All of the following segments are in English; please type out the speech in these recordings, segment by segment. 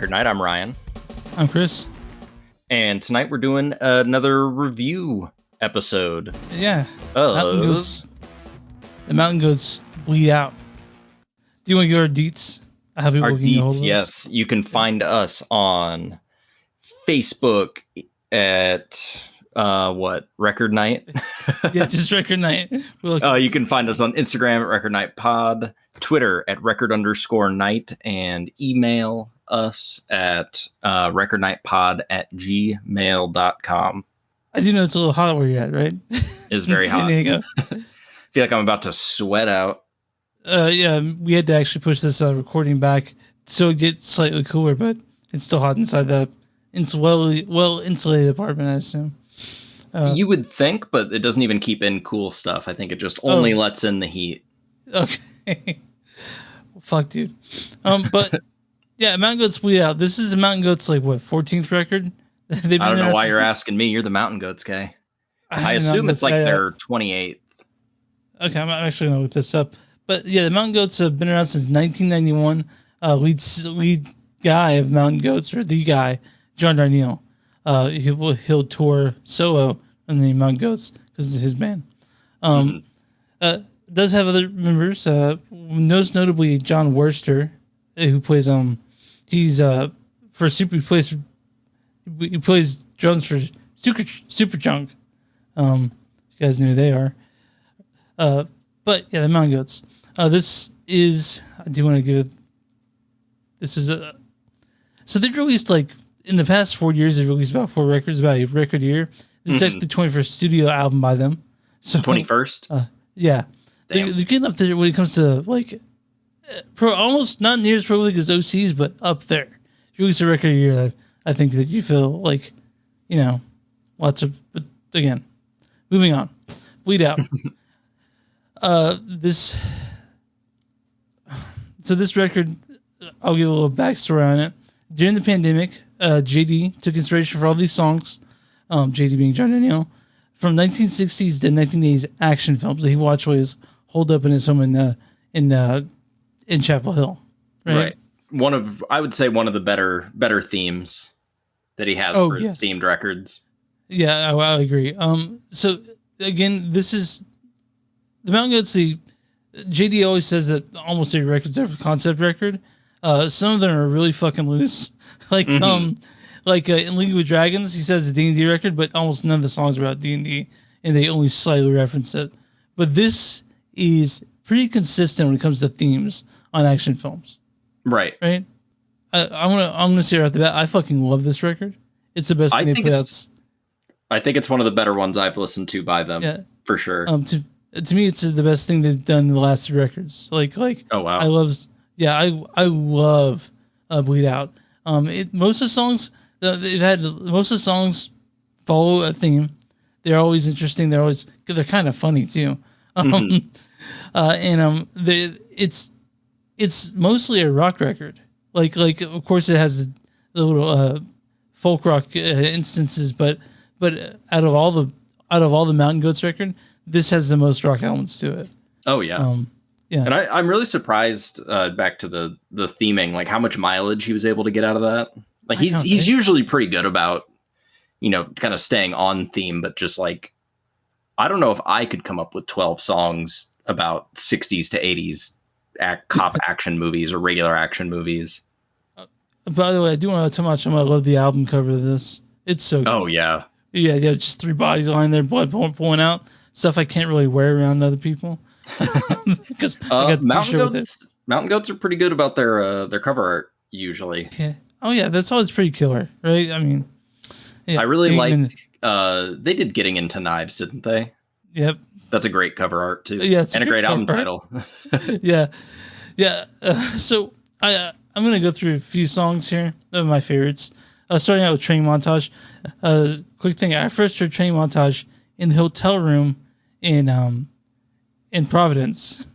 Record Night. I'm Ryan. I'm Chris. And tonight we're doing another review episode. Yeah. Mountain Of... goats. The mountain goats bleed out. Do you want to give our deets? Our deets, yes. You can find us on Facebook at Record Night? Yeah, just Record Night. You can find us on Instagram at Record Night Pod, Twitter at record_night, and email us at recordnightpod@gmail.com. I do know it's a little hot where you're at, right? It's very hot. There you go. I feel like I'm about to sweat out. Yeah, we had to actually push this recording back so it gets slightly cooler, but it's still hot inside the well insulated apartment, I assume. You would think, but it doesn't even keep in cool stuff. I think it just only lets in the heat. Okay. Well, fuck, dude. But yeah, Mountain Goats bleed out. This is a Mountain Goats 14th record. I don't know why you're asking me. You're the Mountain Goats guy. I assume it's their 28th. Okay, I'm actually gonna look this up. But yeah, the Mountain Goats have been around since 1991. Lead guy of Mountain Goats, or the guy, John Darnielle. He'll tour solo on the Mountain Goats because it's his band. Does have other members. Most notably John Worster, who plays he plays drums for Superchunk. You guys know who they are. But yeah, the Mountain Goats. This is, I do want to give it. This is so they've released in the past 4 years, they've released about 4 records, about a record a year. This is actually the 21st studio album by them. So 21st? Yeah. They're getting up there when it comes to almost not near as prolific as OCs, but up there. If you release a record a year, I think that you feel lots of, but again, moving on. Bleed out. This record, I'll give a little backstory on it. During the pandemic, JD took inspiration for all these songs, JD being John Darnielle, from 1960s to 1980s action films that he watched while he was holed up in his home in Chapel Hill. Right. I would say one of the better themes that he has for his themed records. Yeah, I agree. So again, this is the Mountain Goats. JD always says that almost every record's a concept record. Some of them are really fucking loose. In League with Dragons, he says a D&D record, but almost none of the songs are about D&D, and they only slightly reference it. But this is pretty consistent when it comes to themes on action films. Right. I'm gonna say right off the bat, I fucking love this record. It's the best thing they put out. I think it's one of the better ones I've listened to by them. Yeah. For sure. To me, it's the best thing they've done in the last 3 records. Oh wow. I love Bleed Out. Most of the songs follow a theme. They're always interesting. They're kind of funny too. It's mostly a rock record. Of course it has the little folk rock instances, but out of all the Mountain Goats record, this has the most rock elements to it. Oh yeah. Yeah. And I'm really surprised, back to the theming, how much mileage he was able to get out of that. He's usually pretty good about, kind of staying on theme, but just I don't know if I could come up with 12 songs about 60s to 80s cop action movies or regular action movies. By the way, I do want to tell much I love the album cover of this. It's so good. Oh yeah. Yeah, just 3 bodies lying there, blood pulling out. Stuff I can't really wear around other people. Because Mountain Goats are pretty good about their cover art usually. Yeah. Oh yeah, that's always pretty killer, right? I mean, yeah, I really they did Getting Into Knives, didn't they? Yep. That's a great cover art too. Yeah, and a great album title. Yeah. So I'm gonna go through a few songs here of my favorites. Starting out with Training Montage. Quick thing, I first heard Training Montage in the hotel room in Providence.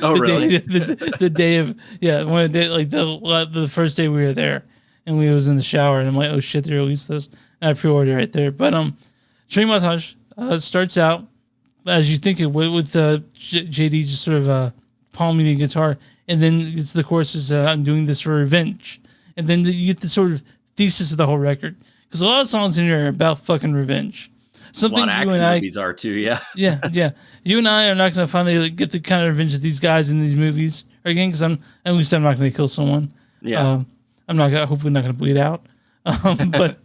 Oh, really? The day of one day, the first day we were there, and we was in the shower, and I'm like, oh shit, they released this. And I pre-ordered right there. But Training Montage starts out as you think it would, with JD just sort of palming the guitar, and then it's the chorus is I'm doing this for revenge, and then you get the sort of thesis of the whole record. Because a lot of songs in here are about fucking revenge. Something a lot of action movies are too, yeah. yeah. You and I are not going to finally get the kind of revenge that these guys in these movies are getting. Because at least I'm not going to kill someone. Yeah. I'm not gonna, hopefully not going to bleed out. But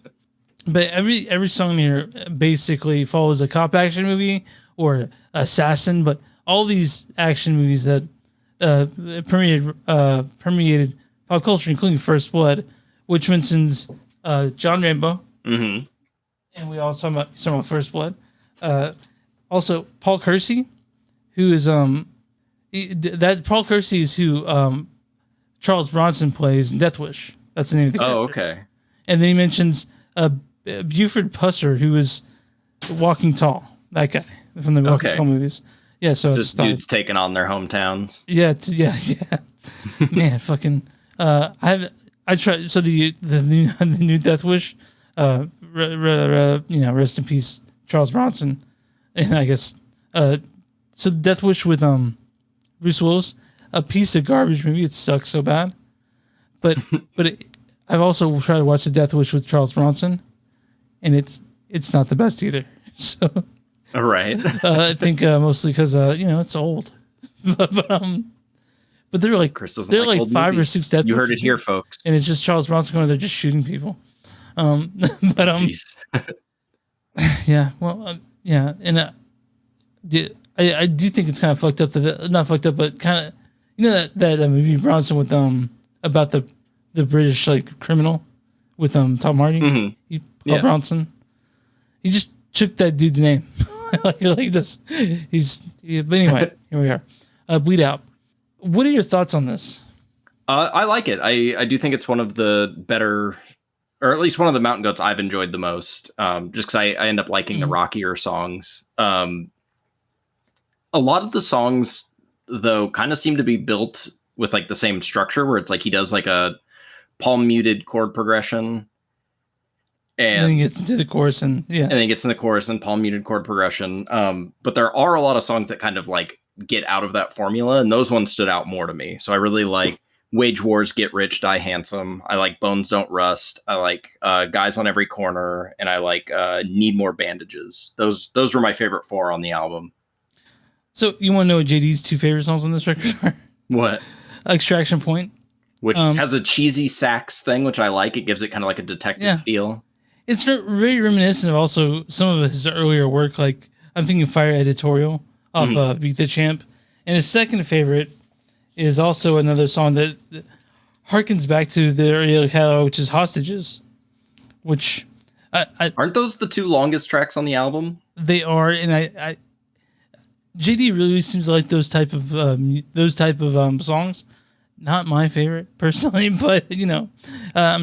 every song here basically follows a cop action movie or assassin. But all these action movies that permeated pop culture, including First Blood, which mentions John Rambo. Mm-hmm. And we also talking about First Blood. Also, Paul Kersey, who is that Paul Kersey is who Charles Bronson plays in Death Wish. That's the name of the character. Oh, okay. And then he mentions Buford Pusser, who is Walking Tall. That guy from the Walking Tall movies. Yeah, so just dudes taking on their hometowns. Yeah. Man, fucking. I tried. So the new Death Wish. Rest in peace, Charles Bronson, and I guess so Death Wish with Bruce Willis, a piece of garbage movie. It sucks so bad, but I've also tried to watch the Death Wish with Charles Bronson, and it's not the best either. So, all right, I think mostly because it's old, but they're like 5 or 6 Death. You heard it here, folks, and it's just Charles Bronson going there just shooting people. Yeah, well, yeah, and I do think it's kind of fucked up that not fucked up, but kind of that movie Bronson with about the British like criminal with Tom Hardy. Mm-hmm. He called Bronson. He just took that dude's name like this. But anyway, here we are. Bleed Out. What are your thoughts on this? I like it. I do think it's one of the better, or at least one of the Mountain Goats I've enjoyed the most, just because I end up liking the rockier songs. A lot of the songs, though, kind of seem to be built with like the same structure, where it's like he does like a palm muted chord progression, and then he gets into the chorus, and then he gets in the chorus and palm muted chord progression. But there are a lot of songs that kind of like get out of that formula, and those ones stood out more to me. So I really like Wage Wars, Get Rich, Die Handsome. I like Bones Don't Rust. I like Guys on Every Corner, and I like Need More Bandages. Those were my favorite 4 on the album. So you want to know what JD's 2 favorite songs on this record are? What? Extraction Point, which has a cheesy sax thing, which I like. It gives it kind of like a detective feel. It's very reminiscent of also some of his earlier work. Like I'm thinking Fire Editorial off Beat the Champ, and his second favorite is also another song that harkens back to the earlier catalog, which is Hostages, which aren't those the 2 longest tracks on the album? They are, and JD really seems to like those type of songs. Not my favorite personally, but I'm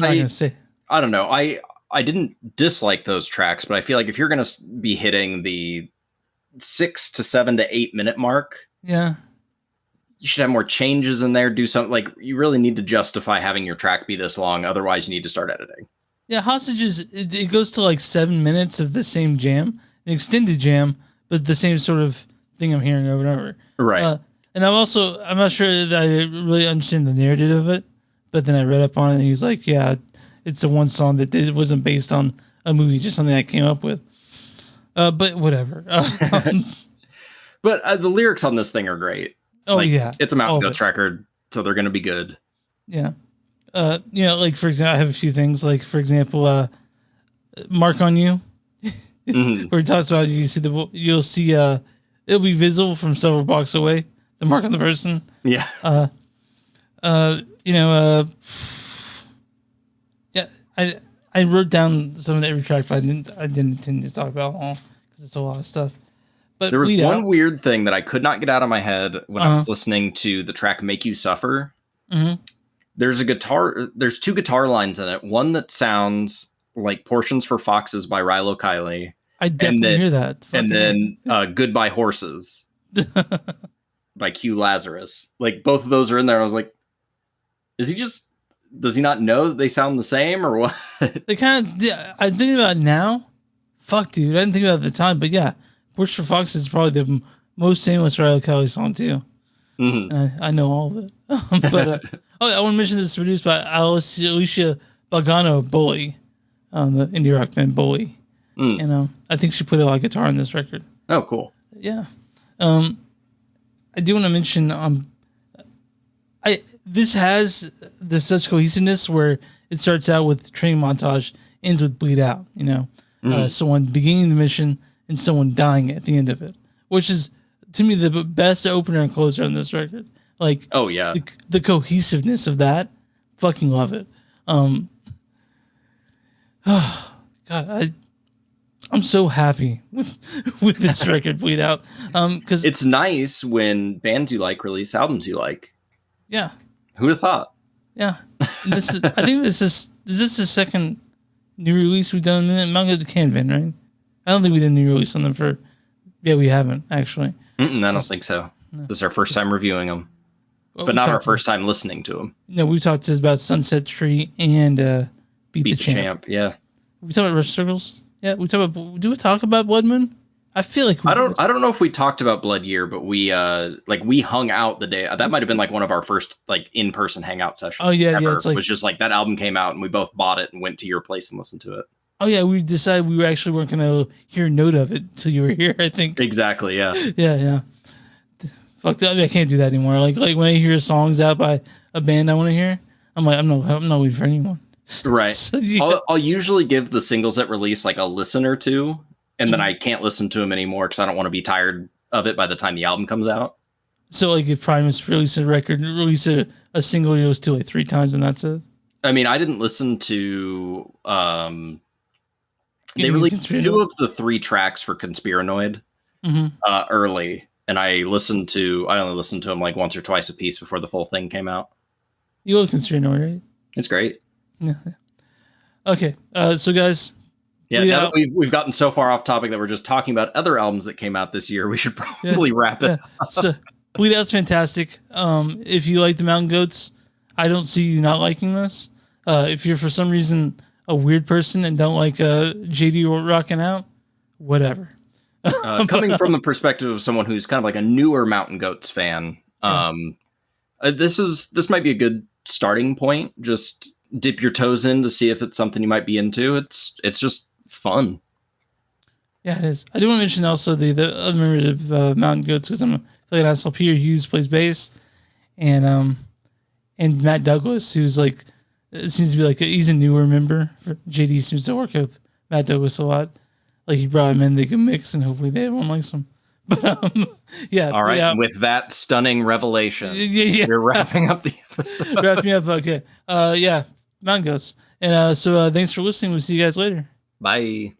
not gonna say. I don't know. I didn't dislike those tracks, but I feel like if you're gonna be hitting the 6 to 7 to 8 minute mark, you should have more changes in there. Do something like you really need to justify having your track be this long. Otherwise, you need to start editing. Yeah, Hostages. It goes to like 7 minutes of the same jam, an extended jam, but the same sort of thing I'm hearing over and over. Right. And I'm not sure that I really understand the narrative of it, but then I read up on it, and he's like, yeah, it's the one song that it wasn't based on a movie, just something I came up with. But whatever. But the lyrics on this thing are great. Oh, yeah. It's a Mountain Goats record, so they're going to be good. Yeah. Like, for example, I have a few things. Like, for example, Mark on You. Where he talks about you'll see it'll be visible from several blocks away. The mark on the person. Yeah. Yeah. I wrote down some of every track, but I didn't intend to talk about all because it's a lot of stuff. But there was one weird thing that I could not get out of my head when I was listening to the track "Make You Suffer." Mm-hmm. There's 2 guitar lines in it. One that sounds like "Portions for Foxes" by Rilo Kiley. I definitely hear that. And then "Goodbye Horses" by Q Lazarus. Like both of those are in there. I was like, does he not know that they sound the same or what? They kind of, I think about it now. Fuck, dude. I didn't think about it at the time, but yeah. Porch for Foxes is probably the most famous Rilo Kiley song too. Mm-hmm. I know all of it. But Oh, I want to mention this is produced by Alicia Bagano Bully, the indie rock band Bully. And I think she played a lot of guitar on this record. Oh, cool. Yeah. I do want to mention this has the such cohesiveness where it starts out with training montage, ends with bleed out. Someone beginning the mission and someone dying at the end of it, which is to me the best opener and closer on this record. Like, oh yeah, the cohesiveness of that, fucking love it. Oh God, I'm so happy with this record, Bleed Out. Because it's nice when bands you like release albums you like. Yeah. Who'd have thought? Yeah. I think this is the second new release we've done in Manga the Canvan, right? I don't think we did a new release on them for. Yeah, we haven't actually. I don't think so. No. This is our first time reviewing them, but not our first time listening to them. No, we talked about Sunset Tree and Beat the Champ. Yeah. We talked about Rush Circles. Yeah, we talk about. Do we talk about Blood Moon? I feel like I don't know if we talked about Blood Year, but we we hung out the day that might have been like one of our first like in-person hangout sessions. Oh yeah, yeah. It's like, it was just like that album came out and we both bought it and went to your place and listened to it. Oh yeah, we decided we actually weren't going to hear a note of it until you were here. I think exactly. Yeah. Yeah. Fuck that! I can't do that anymore. Like when I hear songs out by a band I want to hear, I'm like I'm not waiting for anyone. Right. So, yeah. I'll usually give the singles at release like a listen or two. And then I can't listen to them anymore because I don't want to be tired of it by the time the album comes out. So, like, if Primus released a record, release a single, it goes to like 3 times, and that's it. I mean, I didn't listen to. They released 2 of the 3 tracks for Conspiranoid early, and I only listened to them like once or twice a piece before the full thing came out. You love Conspiranoid, right? It's great. Yeah. Okay, so guys. Yeah, now that we've gotten so far off topic that we're just talking about other albums that came out this year, we should probably wrap it up. So, Bleed Out's fantastic. If you like the Mountain Goats, I don't see you not liking this. If you're for some reason a weird person and don't like JD rocking out, whatever. Coming from the perspective of someone who's kind of like a newer Mountain Goats fan, this might be a good starting point. Just dip your toes in to see if it's something you might be into. It's just fun. Yeah, it is. I do want to mention also the other members of Mountain Goats because I'm like an asshole. Peter Hughes plays bass, and Matt Douglas, who's like it seems to be like he's a newer member. JD seems to work with Matt Douglas a lot. Like he brought him in, they can mix, and hopefully everyone likes him. But yeah. All right. Yeah. With that stunning revelation, we're wrapping up the episode. Wrapping up. Okay. Yeah. Mountain Goats. And so thanks for listening. We'll see you guys later. Bye.